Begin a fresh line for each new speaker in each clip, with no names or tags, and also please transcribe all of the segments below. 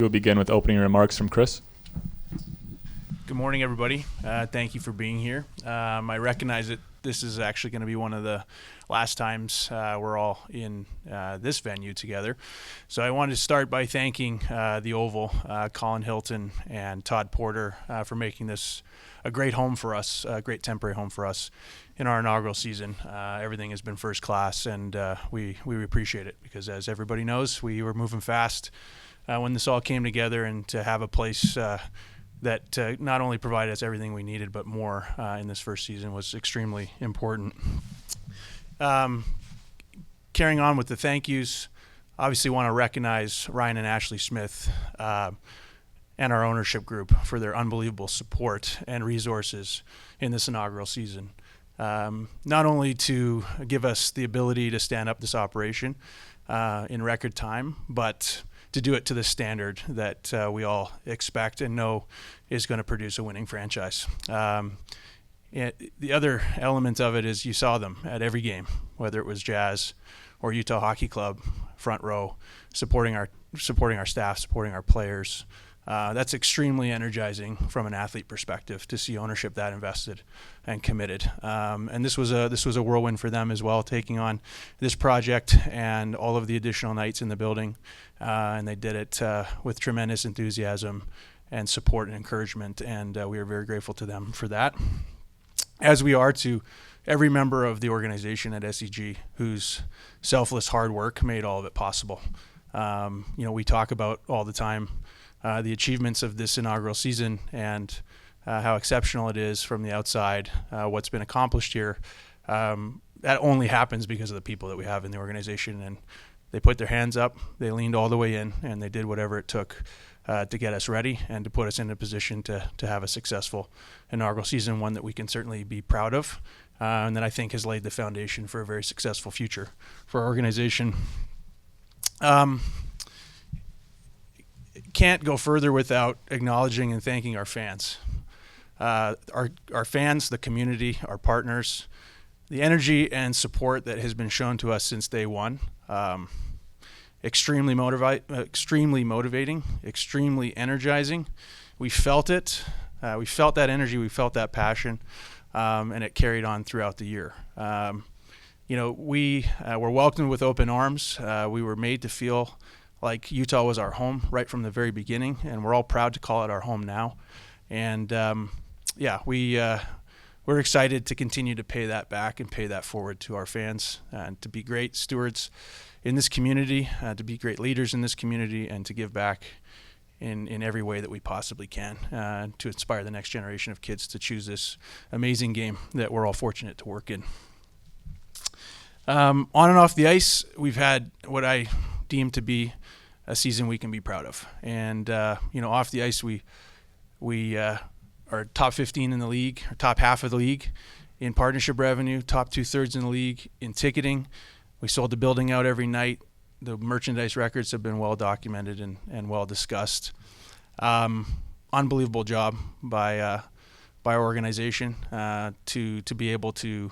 We'll begin with opening remarks from Chris.
Good morning, everybody. Thank you for being here. I recognize that this is actually going to be one of the last times we're all in this venue together. So I wanted to start by thanking the Oval, Colin Hilton and Todd Porter for making this a great home for us, a great temporary home for us in our inaugural season. Everything has been first class, and we appreciate it because, as everybody knows, we were moving fast when this all came together, and to have a place that not only provided us everything we needed, but more in this first season was extremely important. Carrying on with the thank yous, obviously want to recognize Ryan and Ashley Smith and our ownership group for their unbelievable support and resources in this inaugural season. Not only to give us the ability to stand up this operation in record time, but to do it to the standard that we all expect and know is going to produce a winning franchise. The other element of it is you saw them at every game, whether it was Jazz or Utah Hockey Club, front row, supporting our staff, supporting our players. That's extremely energizing from an athlete perspective to see ownership that invested and committed. And this was a whirlwind for them as well, taking on this project and all of the additional nights in the building. And they did it with tremendous enthusiasm and support and encouragement. And we are very grateful to them for that, as we are to every member of the organization at SEG whose selfless hard work made all of it possible. We talk about all the time the achievements of this inaugural season and how exceptional it is from the outside, what's been accomplished here. That only happens because of the people that we have in the organization, and they put their hands up, they leaned all the way in, and they did whatever it took to get us ready and to put us in a position to have a successful inaugural season, one that we can certainly be proud of, and that I think has laid the foundation for a very successful future for our organization. Can't go further without acknowledging and thanking our fans. Our fans, the community, our partners, the energy and support that has been shown to us since day one. Extremely motivating, extremely energizing. We felt it. We felt that energy. We felt that passion, and it carried on throughout the year. We were welcomed with open arms. We were made to feel like Utah was our home right from the very beginning, and we're all proud to call it our home now. And we're excited to continue to pay that back and pay that forward to our fans, and to be great stewards in this community, to be great leaders in this community, and to give back in every way that we possibly can, to inspire the next generation of kids to choose this amazing game that we're all fortunate to work in. On and off the ice, we've had what I deem to be a season we can be proud of. And, off the ice, we are top 15 in the league, or top half of the league in partnership revenue, top 2/3 in the league in ticketing. We sold the building out every night. The merchandise records have been well documented and well discussed. Unbelievable job by our organization to be able to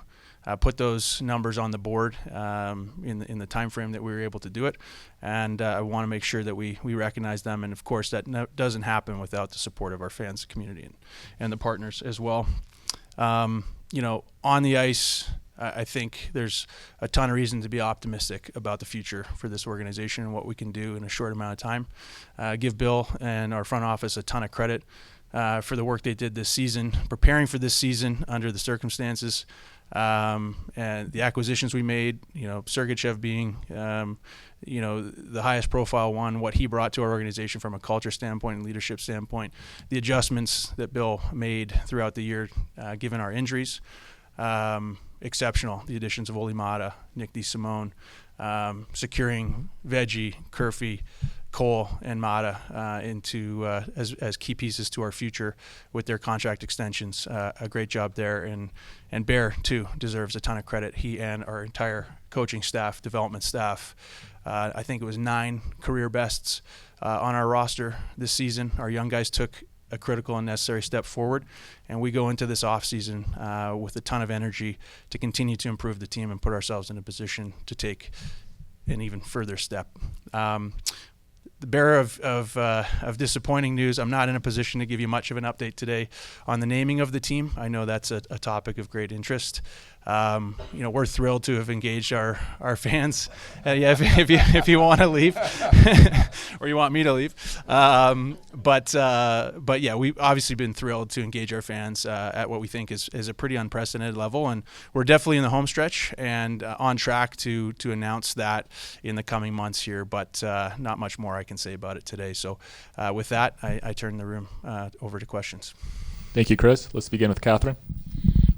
put those numbers on the board in the time frame that we were able to do it, and I want to make sure that we recognize them. And of course, that doesn't happen without the support of our fans, community, and the partners as well. On the ice, I think there's a ton of reason to be optimistic about the future for this organization and what we can do in a short amount of time. Give Bill and our front office a ton of credit for the work they did this season, preparing for this season under the circumstances. And the acquisitions we made, Sergachev being, the highest profile one, what he brought to our organization from a culture standpoint and leadership standpoint, the adjustments that Bill made throughout the year, given our injuries, exceptional. The additions of Oli Mata, Nick DeSimone, securing Veggie, Curfy, Cole, and Mata into as key pieces to our future with their contract extensions. A great job there, and Bear too deserves a ton of credit. He and our entire coaching staff, development staff. I think it was 9 career bests on our roster this season. Our young guys took a critical and necessary step forward, and we go into this offseason with a ton of energy to continue to improve the team and put ourselves in a position to take an even further step. the bearer of disappointing news, I'm not in a position to give you much of an update today on the naming of the team. I know that's a topic of great interest. We're thrilled to have engaged our fans. If you want to leave, or you want me to leave, but yeah, we've obviously been thrilled to engage our fans at what we think is a pretty unprecedented level, and we're definitely in the home stretch and on track to announce that in the coming months here. But not much more I can say about it today. So with that, I turn the room over to questions.
Thank you, Chris. Let's begin with Catherine.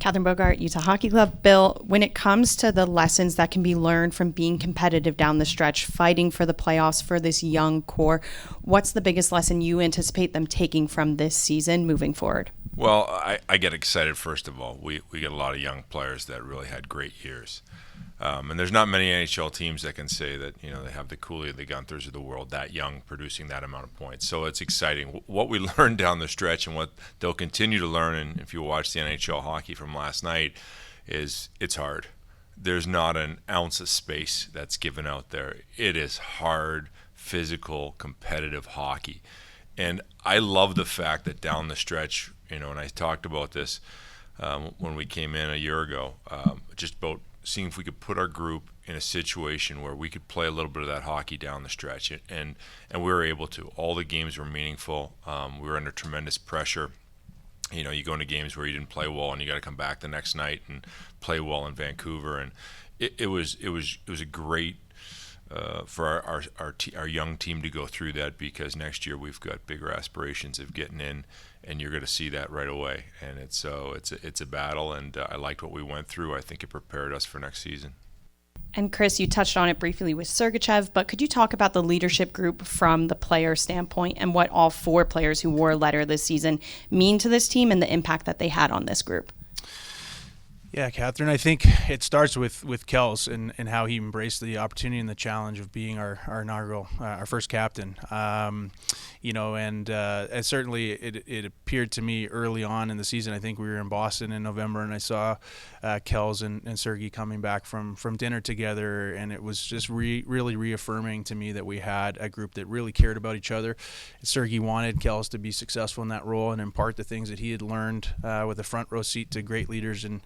Catherine Bogart, Utah Hockey Club. Bill, when it comes to the lessons that can be learned from being competitive down the stretch, fighting for the playoffs for this young core, what's the biggest lesson you anticipate them taking from this season moving forward?
Well, I get excited, first of all. We get a lot of young players that really had great years. And there's not many NHL teams that can say that, they have the Cooley, the Gunthers of the world that young producing that amount of points. So it's exciting. What we learned down the stretch and what they'll continue to learn, and if you watch the NHL hockey from last night, is it's hard. There's not an ounce of space that's given out there. It is hard, physical, competitive hockey. And I love the fact that down the stretch, and I talked about this when we came in a year ago, just about seeing if we could put our group in a situation where we could play a little bit of that hockey down the stretch, and we were able to. All the games were meaningful. We were under tremendous pressure. You go into games where you didn't play well, and you got to come back the next night and play well in Vancouver, and it was a great for our young team to go through that, because next year we've got bigger aspirations of getting in, and you're going to see that right away. And it's a battle, and I liked what we went through. I think it prepared us for next season.
And Chris, you touched on it briefly with Sergachev, but could you talk about the leadership group from the player standpoint and what all 4 players who wore a letter this season mean to this team and the impact that they had on this group?
Yeah, Catherine, I think it starts with Kels and how he embraced the opportunity and the challenge of being our inaugural, our first captain. And certainly it appeared to me early on in the season. I think we were in Boston in November, and I saw Kels and Sergei coming back from dinner together, and it was just really reaffirming to me that we had a group that really cared about each other. Sergei wanted Kels to be successful in that role and impart the things that he had learned with a front row seat to great leaders in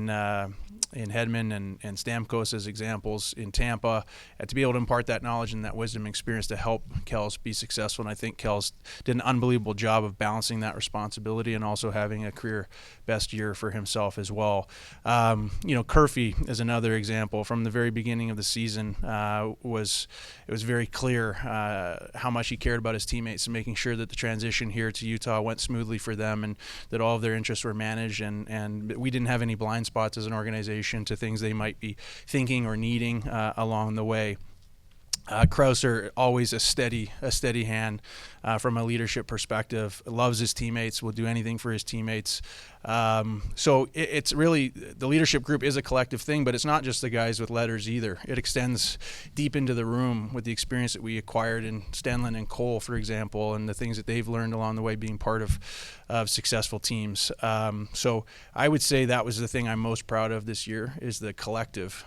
Hedman and Stamkos as examples in Tampa, to be able to impart that knowledge and that wisdom and experience to help Kels be successful. And I think Kels did an unbelievable job of balancing that responsibility and also having a career best year for himself as well. Kerfy is another example. From the very beginning of the season, it was very clear how much he cared about his teammates and making sure that the transition here to Utah went smoothly for them and that all of their interests were managed, and we didn't have any blind spots as an organization to things they might be thinking or needing along the way. Krauser, always a steady hand from a leadership perspective, loves his teammates, will do anything for his teammates. So it's really, the leadership group is a collective thing, but it's not just the guys with letters either. It extends deep into the room with the experience that we acquired in Stenlund and Cole, for example, and the things that they've learned along the way being part of successful teams. So I would say that was the thing I'm most proud of this year, is the collective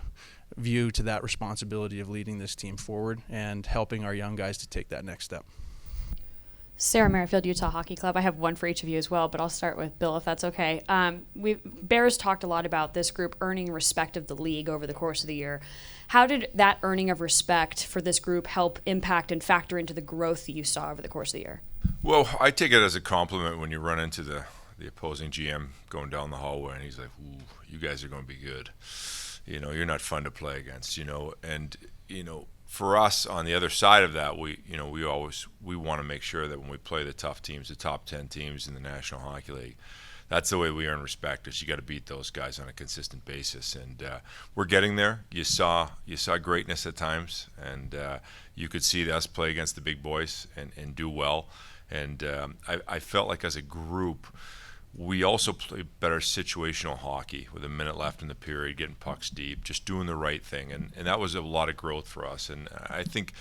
view to that responsibility of leading this team forward and helping our young guys to take that next step.
Sarah Merrifield, Utah Hockey Club. I have one for each of you as well, but I'll start with Bill, if that's okay. Bears talked a lot about this group earning respect of the league over the course of the year. How did that earning of respect for this group help impact and factor into the growth that you saw over the course of the year?
Well, I take it as a compliment when you run into the opposing GM going down the hallway, and he's like, "Ooh, you guys are going to be good. You're not fun to play against, and for us on the other side of that, we want to make sure that when we play the tough teams, the top 10 teams in the National Hockey League, that's the way we earn respect, is you got to beat those guys on a consistent basis, and we're getting there. You saw greatness at times, and you could see us play against the big boys and do well, and I felt like as a group, we also played better situational hockey with a minute left in the period, getting pucks deep, just doing the right thing. And that was a lot of growth for us. And I think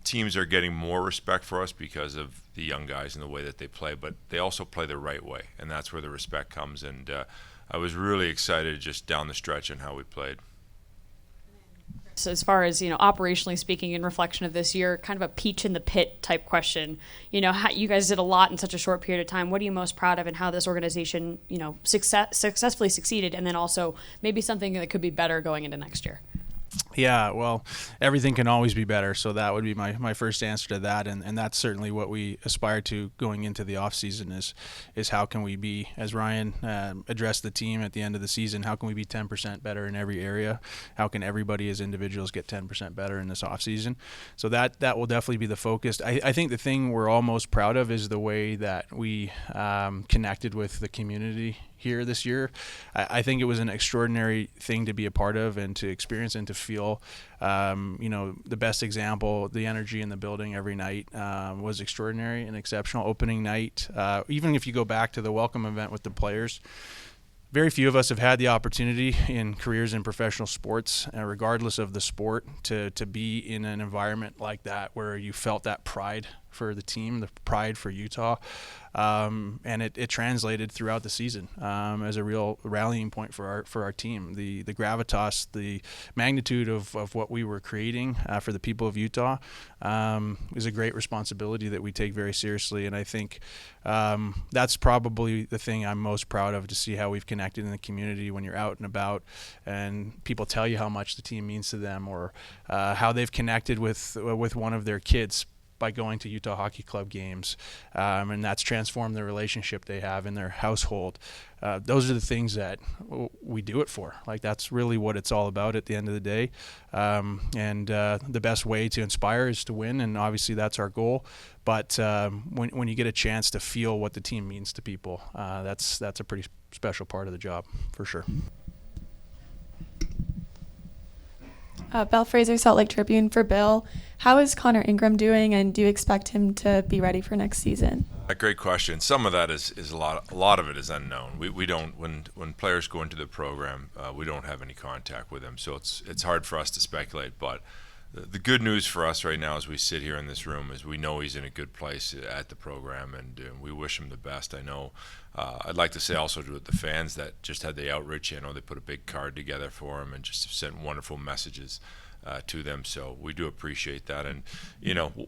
teams are getting more respect for us because of the young guys and the way that they play, but they also play the right way. And that's where the respect comes. And I was really excited just down the stretch on how we played.
So as far as, operationally speaking, in reflection of this year, kind of a peach in the pit type question, how you guys did a lot in such a short period of time. What are you most proud of and how this organization, successfully succeeded, and then also maybe something that could be better going into next year?
Yeah, well, everything can always be better, so that would be my first answer to that, and that's certainly what we aspire to going into the offseason is how can we be, as Ryan addressed the team at the end of the season, how can we be 10% better in every area? How can everybody as individuals get 10% better in this offseason? So that will definitely be the focus. I think the thing we're all most proud of is the way that we connected with the community here this year. I think it was an extraordinary thing to be a part of and to experience and to feel. The best example, the energy in the building every night was extraordinary and exceptional. Opening night, even if you go back to the welcome event with the players, very few of us have had the opportunity in careers in professional sports, regardless of the sport, to be in an environment like that where you felt that pride for the team, the pride for Utah, and it translated throughout the season as a real rallying point for our team. The gravitas, the magnitude of what we were creating for the people of Utah is a great responsibility that we take very seriously, and I think that's probably the thing I'm most proud of, to see how we've connected in the community when you're out and about and people tell you how much the team means to them, or how they've connected with one of their kids by going to Utah Hockey Club games, and that's transformed the relationship they have in their household. Those are the things that we do it for. Like, that's really what it's all about at the end of the day. And the best way to inspire is to win, and obviously that's our goal. But when you get a chance to feel what the team means to people, that's a pretty special part of the job, for sure.
Belle Fraser, Salt Lake Tribune, for Bill. How is Connor Ingram doing, and do you expect him to be ready for next season?
A great question. Some of that is a lot of it is unknown. We don't, when players go into the program, we don't have any contact with them, so it's hard for us to speculate. But the good news for us right now as we sit here in this room is we know he's in a good place at the program, and we wish him the best. I know I'd like to say also to the fans that just had the outreach. I know they put a big card together for him and just sent wonderful messages to them, so we do appreciate that. And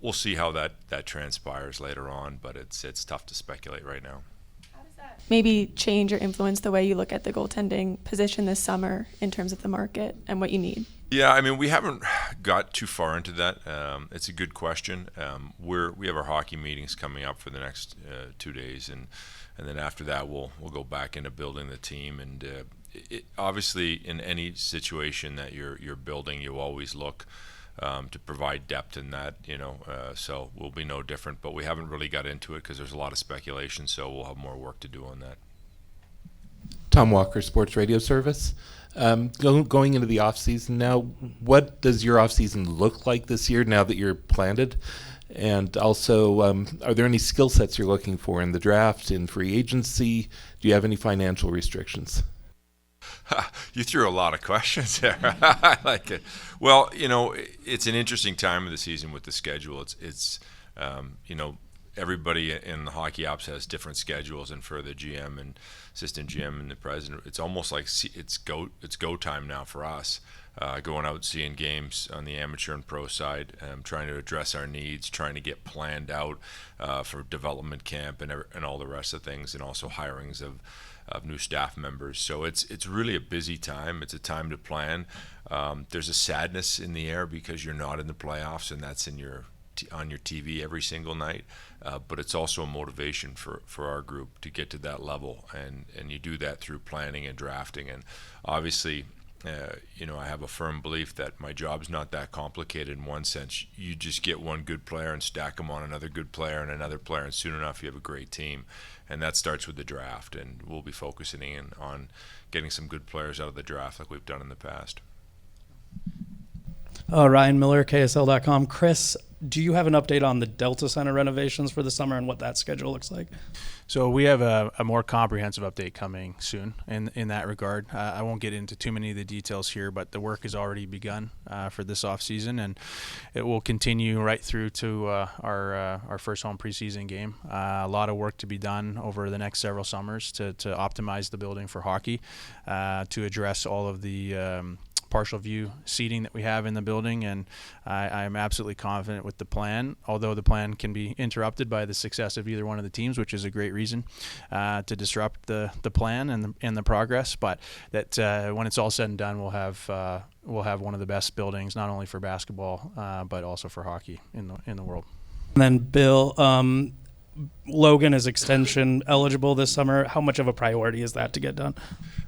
we'll see how that transpires later on, but it's tough to speculate right now.
How does that maybe change or influence the way you look at the goaltending position this summer in terms of the market and what you need?
Yeah, I mean, we haven't got too far into that. It's a good question. We have our hockey meetings coming up for the next 2 days, and then after that we'll go back into building the team. And obviously, in any situation that you're building, you always look to provide depth in that. So we'll be no different. But we haven't really got into it because there's a lot of speculation. So we'll have more work to do on that.
Tom Walker, Sports Radio Service. Going into the off-season now, what does your off-season look like this year now that you're planted? And also, are there any skill sets you're looking for in the draft, in free agency? Do you have any financial restrictions?
You threw a lot of questions there. I like it. Well, it's an interesting time of the season with the schedule. It's everybody in the hockey ops has different schedules, and for the GM and assistant GM and the president, it's almost like it's go time now for us. Going out, seeing games on the amateur and pro side, trying to address our needs, trying to get planned out for development camp and all the rest of things, and also hirings of new staff members. So it's really a busy time. It's a time to plan. There's a sadness in the air because you're not in the playoffs, and that's on your TV every single night, but it's also a motivation for our group to get to that level, and you do that through planning and drafting. And obviously, I have a firm belief that my job's not that complicated in one sense. You just get one good player and stack them on another good player and another player, and soon enough you have a great team. And that starts with the draft, and we'll be focusing in on getting some good players out of the draft like we've done in the past.
Ryan Miller, KSL.com. Chris, do you have an update on the Delta Center renovations for the summer and what that schedule looks like?
So we have a more comprehensive update coming soon in that regard. I won't get into too many of the details here, but the work has already begun for this offseason, and it will continue right through to our first home preseason game. A lot of work to be done over the next several summers to optimize the building for hockey, to address all of the partial view seating that we have in the building, and I'm absolutely confident with the plan, although the plan can be interrupted by the success of either one of the teams, which is a great reason to disrupt the plan and the progress. But that when it's all said and done, we'll have one of the best buildings, not only for basketball but also for hockey in the world.
And then Bill, Logan is extension eligible this summer. How much of a priority is that to get done?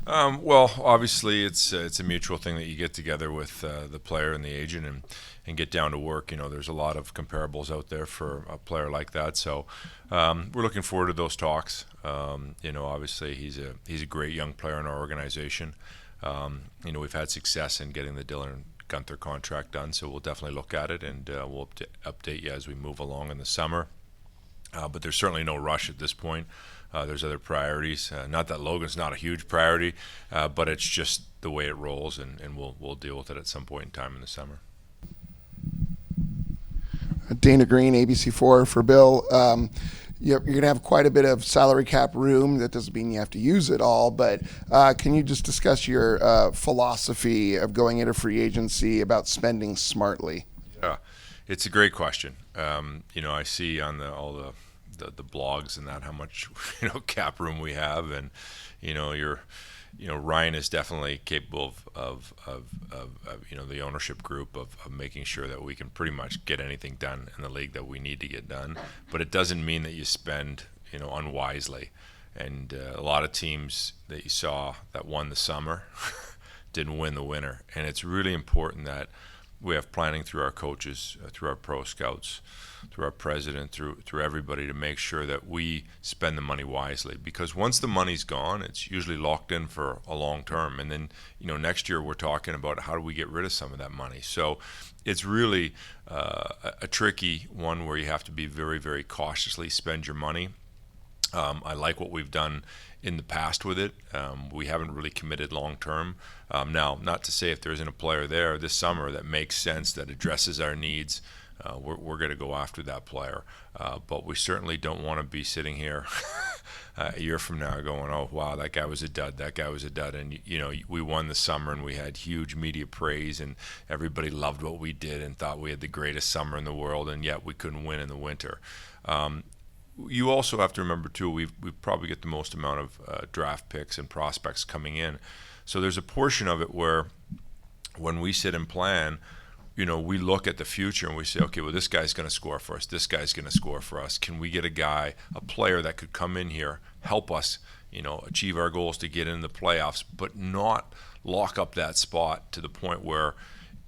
Well, obviously it's a mutual thing that you get together with the player and the agent and get down to work. There's a lot of comparables out there for a player like that. So we're looking forward to those talks. Obviously he's a great young player in our organization. We've had success in getting the Dylan Guenther contract done, so we'll definitely look at it, and we'll update you as we move along in the summer. But there's certainly no rush at this point. There's other priorities. Not that Logan's not a huge priority, but it's just the way it rolls, and we'll deal with it at some point in time in the summer.
Dana Green, ABC4 for Bill. You're going to have quite a bit of salary cap room. That doesn't mean you have to use it all, but can you just discuss your philosophy of going into free agency about spending smartly?
Yeah, it's a great question. I see on all the blogs and that how much cap room we have, and Ryan is definitely capable of the ownership group of making sure that we can pretty much get anything done in the league that we need to get done. But it doesn't mean that you spend unwisely. And a lot of teams that you saw that won the summer didn't win the winter. And it's really important that we have planning through our coaches, through our pro scouts, through our president, through everybody, to make sure that we spend the money wisely. Because once the money's gone, it's usually locked in for a long term. And then, next year we're talking about how do we get rid of some of that money. So it's really a tricky one where you have to be very, very cautiously spend your money. I like what we've done in the past with it. We haven't really committed long term. Now, not to say if there isn't a player there this summer that makes sense, that addresses our needs, we're going to go after that player. But we certainly don't want to be sitting here a year from now going, oh, wow, that guy was a dud, that guy was a dud. And, we won the summer and we had huge media praise and everybody loved what we did and thought we had the greatest summer in the world, and yet we couldn't win in the winter. You also have to remember, too, we probably get the most amount of draft picks and prospects coming in. So there's a portion of it where when we sit and plan, we look at the future and we say, okay, well, this guy's going to score for us. This guy's going to score for us. Can we get a player that could come in here, help us, achieve our goals to get in the playoffs, but not lock up that spot to the point where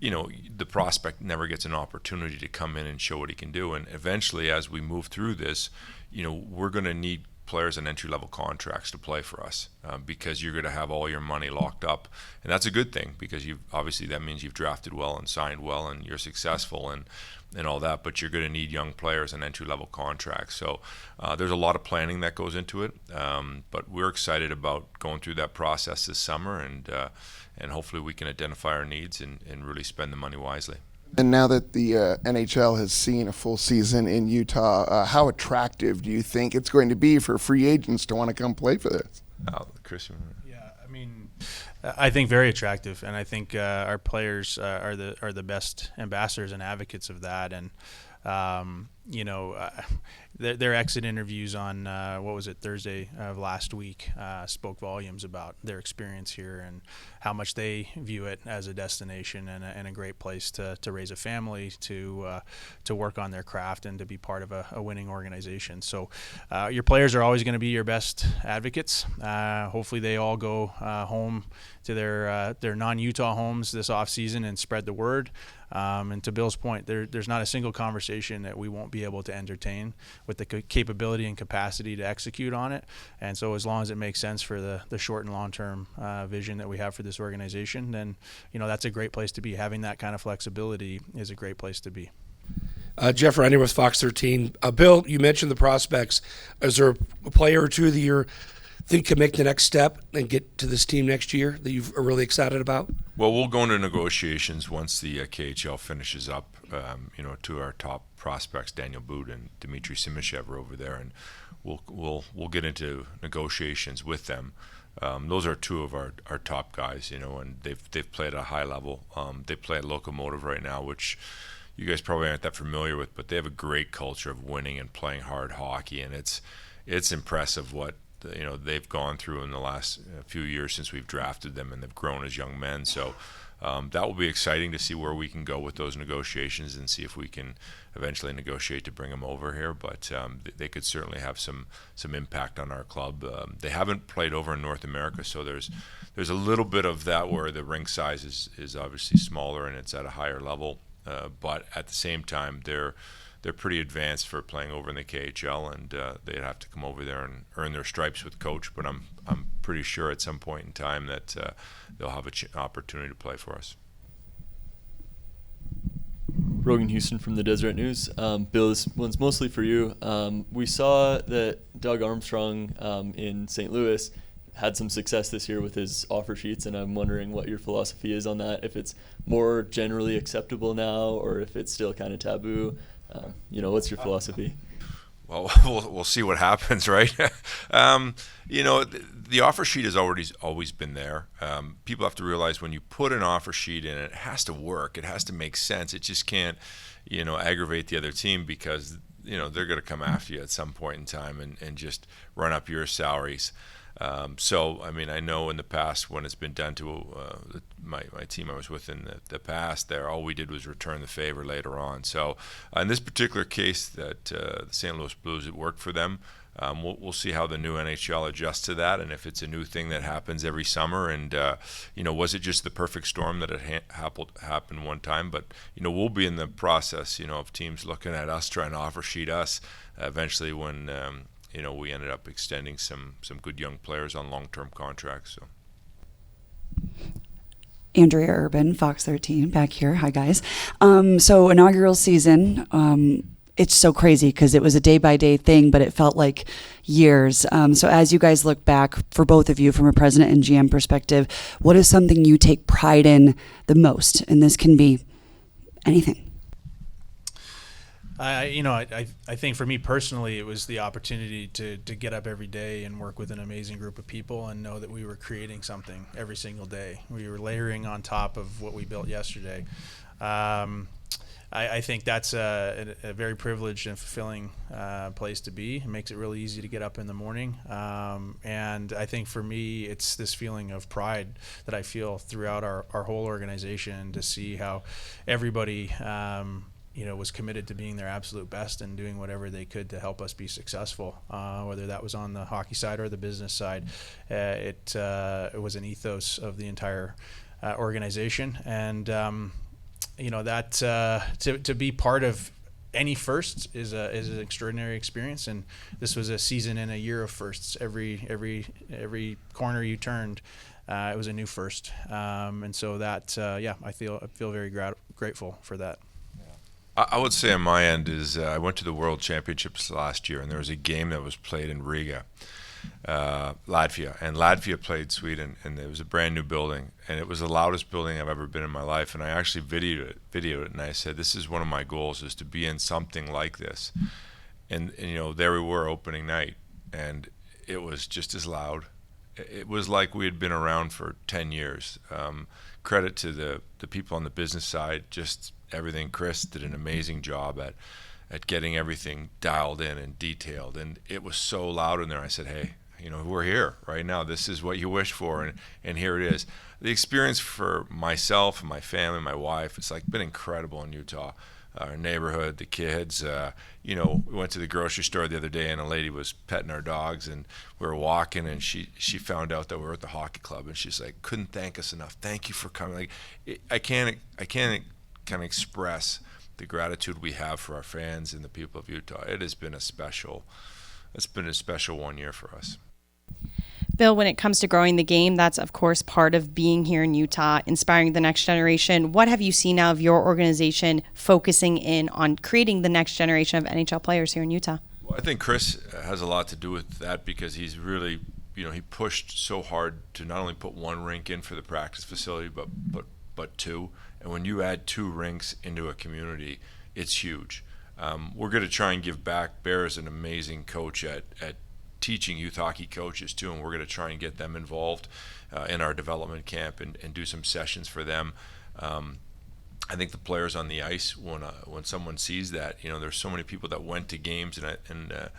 the prospect never gets an opportunity to come in and show what he can do. And eventually, as we move through this, we're going to need players on entry-level contracts to play for us because you're going to have all your money locked up. And that's a good thing, because that means you've drafted well and signed well and you're successful and all that, but you're going to need young players on entry-level contracts. So there's a lot of planning that goes into it, but we're excited about going through that process this summer, and hopefully we can identify our needs and really spend the money wisely.
And now that the NHL has seen a full season in Utah, how attractive do you think it's going to be for free agents to want to come play for this?
Chris?
Yeah, I think very attractive, and I think our players are the best ambassadors and advocates of that. And their exit interviews on Thursday of last week spoke volumes about their experience here and how much they view it as a destination and a great place to raise a family, to work on their craft, and to be part of a winning organization. So your players are always going to be your best advocates. Hopefully they all go home to their non-Utah homes this offseason and spread the word. And to Bill's point, there's not a single conversation that we won't be able to entertain with the capability and capacity to execute on it. And so as long as it makes sense for the short and long-term vision that we have for this organization, then that's a great place to be. Having that kind of flexibility is a great place to be.
Jeff Renner with Fox 13. Bill, you mentioned the prospects. Is there a player or two that you think can make the next step and get to this team next year that you are really excited about?
Well, we'll go into negotiations once the KHL finishes up. To our top prospects, Daniel Boot and Dmitry Simishev are over there, and we'll get into negotiations with them. Those are two of our top guys, and they've played at a high level. They play at Locomotive right now, which you guys probably aren't that familiar with, but they have a great culture of winning and playing hard hockey, and it's impressive what they've gone through in the last few years since we've drafted them, and they've grown as young men. So that will be exciting to see where we can go with those negotiations and see if we can eventually negotiate to bring them over here. But they could certainly have some impact on our club. They haven't played over in North America, so there's a little bit of that where the rink size is obviously smaller and it's at a higher level. But at the same time, they're pretty advanced for playing over in the KHL, and they'd have to come over there and earn their stripes with coach. But I'm pretty sure at some point in time that they'll have an opportunity to play for us.
Rogan Houston from the Deseret News. Bill, this one's mostly for you. We saw that Doug Armstrong in St. Louis had some success this year with his offer sheets, and I'm wondering what your philosophy is on that, if it's more generally acceptable now or if it's still kind of taboo. What's your philosophy?
Well, we'll see what happens, right? The offer sheet has always been there. People have to realize when you put an offer sheet in, it has to work. It has to make sense. It just can't, aggravate the other team because, they're going to come after you at some point in time and just run up your salaries. I know in the past when it's been done to my team I was with in the past there, all we did was return the favor later on. So in this particular case that the St. Louis Blues, it worked for them. We'll see how the new NHL adjusts to that, and if it's a new thing that happens every summer, and was it just the perfect storm that it happened one time? But we'll be in the process, of teams looking at us trying to offer sheet us eventually when we ended up extending some good young players on long-term contracts. So.
Andrea Urban, Fox 13, back here. Hi, guys. So inaugural season, it's so crazy because it was a day-by-day thing, but it felt like years. So as you guys look back, for both of you, from a president and GM perspective, what is something you take pride in the most? And this can be anything.
I think for me personally, it was the opportunity to get up every day and work with an amazing group of people and know that we were creating something every single day. We were layering on top of what we built yesterday. I think that's a very privileged and fulfilling place to be. It makes it really easy to get up in the morning. And I think for me, it's this feeling of pride that I feel throughout our whole organization to see how everybody was committed to being their absolute best and doing whatever they could to help us be successful, whether that was on the hockey side or the business side. It was an ethos of the entire organization, and that to be part of any first is an extraordinary experience. And this was a season and a year of firsts. Every corner you turned, it was a new first, and so that I feel very grateful for that.
I would say on my end is I went to the World Championships last year, and there was a game that was played in Riga, Latvia, and Latvia played Sweden, and it was a brand new building, and it was the loudest building I've ever been in my life. And I actually videoed it, and I said, this is one of my goals, is to be in something like this. And there we were opening night, and it was just as loud. It was like we had been around for 10 years. Credit to the people on the business side, just everything. Chris did an amazing job at getting everything dialed in and detailed, and it was so loud in there. I said, hey, we're here right now. This is what you wish for, and here it is. The experience for myself and my family, my wife, it's been incredible in Utah. Our neighborhood, the kids, we went to the grocery store the other day, and a lady was petting our dogs, and we were walking, and she found out that we were at the hockey club, and she's like, couldn't thank us enough. Thank you for coming. I can't kind of express the gratitude we have for our fans and the people of Utah. It's been a special 1 year for us.
Bill, when it comes to growing the game, that's of course part of being here in Utah, inspiring the next generation. What have you seen now of your organization focusing in on creating the next generation of NHL players here in Utah?
Well, I think Chris has a lot to do with that because he's really, he pushed so hard to not only put one rink in for the practice facility, but two. And when you add two rinks into a community, it's huge. We're going to try and give back. Bear is an amazing coach at teaching youth hockey coaches too, and we're going to try and get them involved in our development camp and do some sessions for them. I think the players on the ice, when someone sees that, there's so many people that went to games, and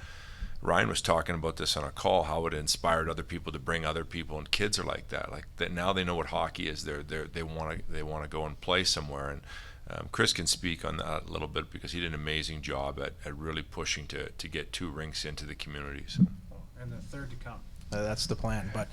Ryan was talking about this on a call, how it inspired other people to bring other people, and kids are like that. Like that now they know what hockey is. They want to go and play somewhere. And Chris can speak on that a little bit because he did an amazing job at really pushing to get 2 rinks into the community. So.
And the third to come. That's the plan, but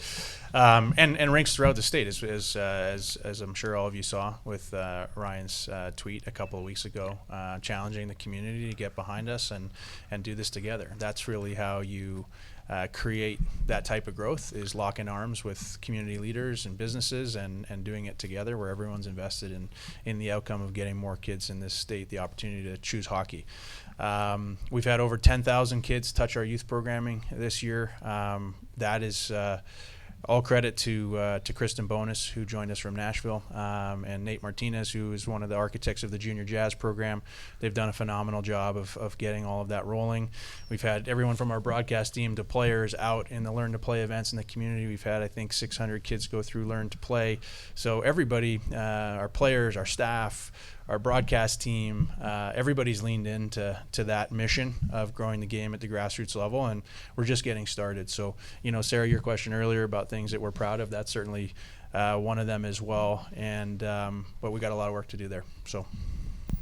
and rinks throughout the state, as I'm sure all of you saw with Ryan's tweet a couple of weeks ago, challenging the community to get behind us and do this together. That's really how you create that type of growth, is locking arms with community leaders and businesses and doing it together, where everyone's invested in the outcome of getting more kids in this state the opportunity to choose hockey. We've had over 10,000 kids touch our youth programming this year. That is all credit to Kristen Bonus, who joined us from Nashville, and Nate Martinez, who is one of the architects of the Junior Jazz program. They've done a phenomenal job of getting all of that rolling. We've had everyone from our broadcast team to players out in the Learn to Play events in the community. We've had, I think, 600 kids go through Learn to Play. So everybody, our players, our staff, our broadcast team, everybody's leaned into that mission of growing the game at the grassroots level, and we're just getting started. So, Sarah, your question earlier about things that we're proud of, that's certainly one of them as well. And but we got a lot of work to do there. So.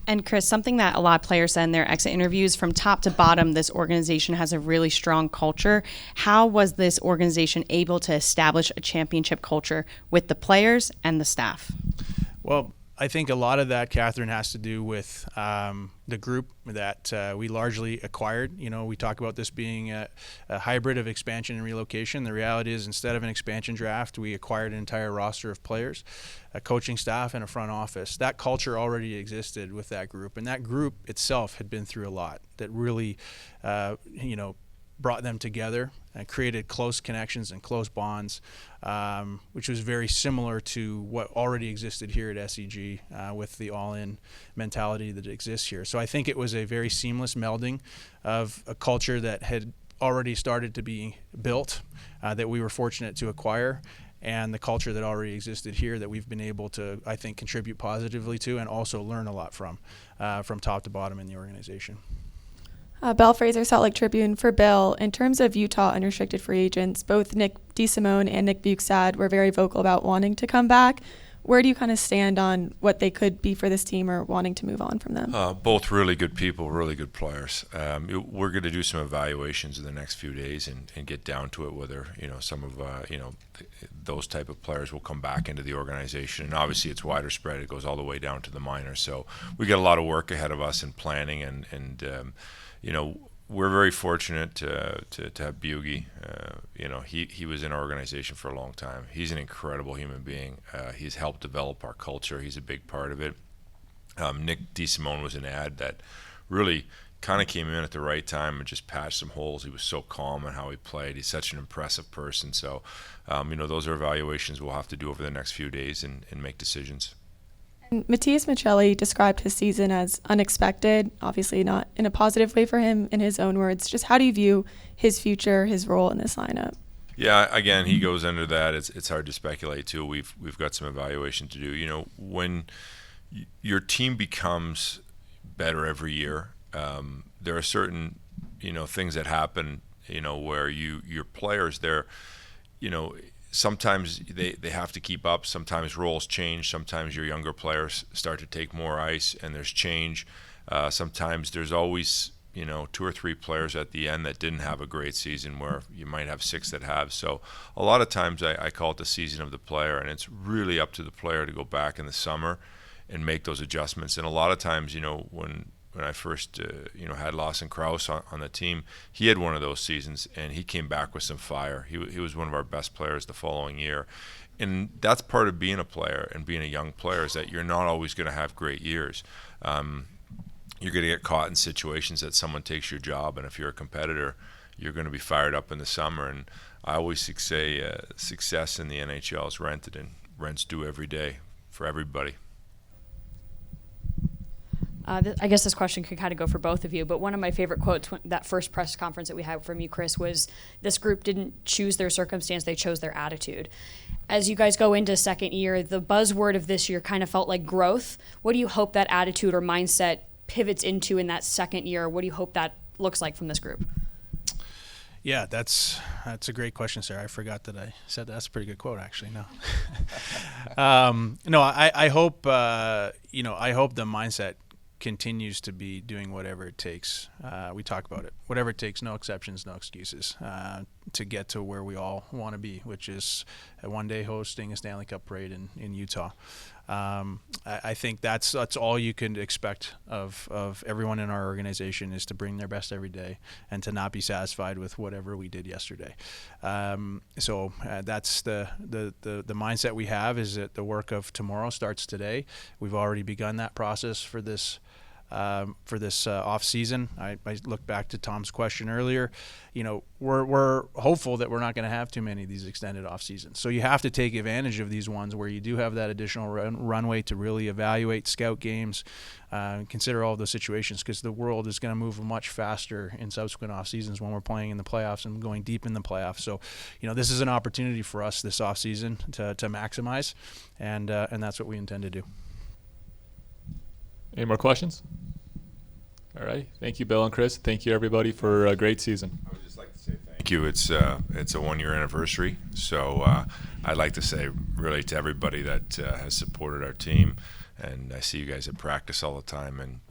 And Chris, something that a lot of players said in their exit interviews, from top to bottom, this organization has a really strong culture. How was this organization able to establish a championship culture with the players and the staff?
Well, I think a lot of that, Catherine, has to do with the group that we largely acquired. We talk about this being a hybrid of expansion and relocation. The reality is, instead of an expansion draft, we acquired an entire roster of players, a coaching staff, and a front office. That culture already existed with that group, and that group itself had been through a lot that really, brought them together and created close connections and close bonds, which was very similar to what already existed here at SEG with the all-in mentality that exists here. So I think it was a very seamless melding of a culture that had already started to be built, that we were fortunate to acquire, and the culture that already existed here that we've been able to, I think, contribute positively to and also learn a lot from top to bottom in the organization.
Belle Fraser, Salt Lake Tribune. For Bill, in terms of Utah unrestricted free agents, both Nick DeSimone and Nick Bukestad were very vocal about wanting to come back. Where do you kind of stand on what they could be for this team or wanting to move on from them?
Both really good people, really good players. We're going to do some evaluations in the next few days and get down to it, whether some of those type of players will come back into the organization. And obviously it's wider spread; it goes all the way down to the minors. So we got a lot of work ahead of us in planning and we're very fortunate to have Bugie. He was in our organization for a long time. He's an incredible human being. He's helped develop our culture. He's a big part of it. Nick DeSimone was an ad that really kind of came in at the right time and just patched some holes. He was so calm in how he played. He's such an impressive person. So, those are evaluations we'll have to do over the next few days and make decisions.
And Matthias Michelli described his season as unexpected, obviously not in a positive way for him, in his own words. Just how do you view his future, his role in this lineup?
Yeah, again, he goes under that. It's hard to speculate too. We've got some evaluation to do. When your team becomes better every year, there are certain things that happen where your players there sometimes they have to keep up. Sometimes roles change. Sometimes your younger players start to take more ice and there's change. Sometimes there's always 2 or 3 players at the end that didn't have a great season, where you might have 6 that have. So a lot of times I call it the season of the player, and it's really up to the player to go back in the summer and make those adjustments. And a lot of times when I first had Lawson Krause on the team, he had one of those seasons and he came back with some fire. He was one of our best players the following year. And that's part of being a player and being a young player, is that you're not always going to have great years. You're going to get caught in situations that someone takes your job, and if you're a competitor, you're going to be fired up in the summer. And I always say success in the NHL is rented, and rent's due every day for everybody.
I guess this question could kind of go for both of you, but one of my favorite quotes, that first press conference that we had from you, Chris, was this group didn't choose their circumstance, they chose their attitude. As you guys go into second year, the buzzword of this year kind of felt like growth. What do you hope that attitude or mindset pivots into in that second year? What do you hope that looks like from this group?
Yeah, that's a great question, Sarah. I forgot that I said that. That's a pretty good quote, actually. No, no, I hope I hope the mindset continues to be doing whatever it takes. We talk about it. Whatever it takes, no exceptions, no excuses, to get to where we all want to be, which is one day hosting a Stanley Cup parade in Utah. I think that's all you can expect of everyone in our organization, is to bring their best every day and to not be satisfied with whatever we did yesterday. So that's the mindset we have, is that the work of tomorrow starts today. We've already begun that process for this off season. I look back to Tom's question earlier. We're hopeful that we're not going to have too many of these extended off seasons. So you have to take advantage of these ones where you do have that additional runway to really evaluate, scout games, consider all of those situations, because the world is going to move much faster in subsequent off seasons when we're playing in the playoffs and going deep in the playoffs. So, this is an opportunity for us this off season to maximize, and that's what we intend to do.
Any more questions? All right. Thank you, Bill and Chris. Thank you, everybody, for a great season.
I would just like to say thank you. It's a 1-year anniversary, so I'd like to say really to everybody that has supported our team, and I see you guys at practice all the time, and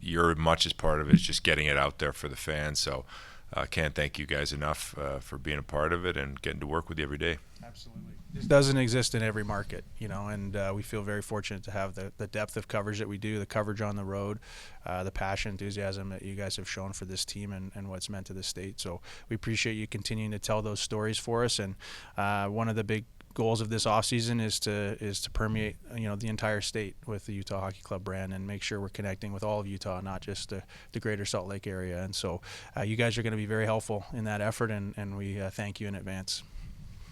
you're much as part of it, is just getting it out there for the fans. So I can't thank you guys enough for being a part of it and getting to work with you every day.
Absolutely. This doesn't exist in every market, and we feel very fortunate to have the depth of coverage that we do, the coverage on the road, the passion, enthusiasm that you guys have shown for this team and what's meant to the state. So we appreciate you continuing to tell those stories for us. And one of the big goals of this offseason is to permeate the entire state with the Utah Hockey Club brand, and make sure we're connecting with all of Utah, not just the greater Salt Lake area. And so you guys are going to be very helpful in that effort, and we thank you in advance.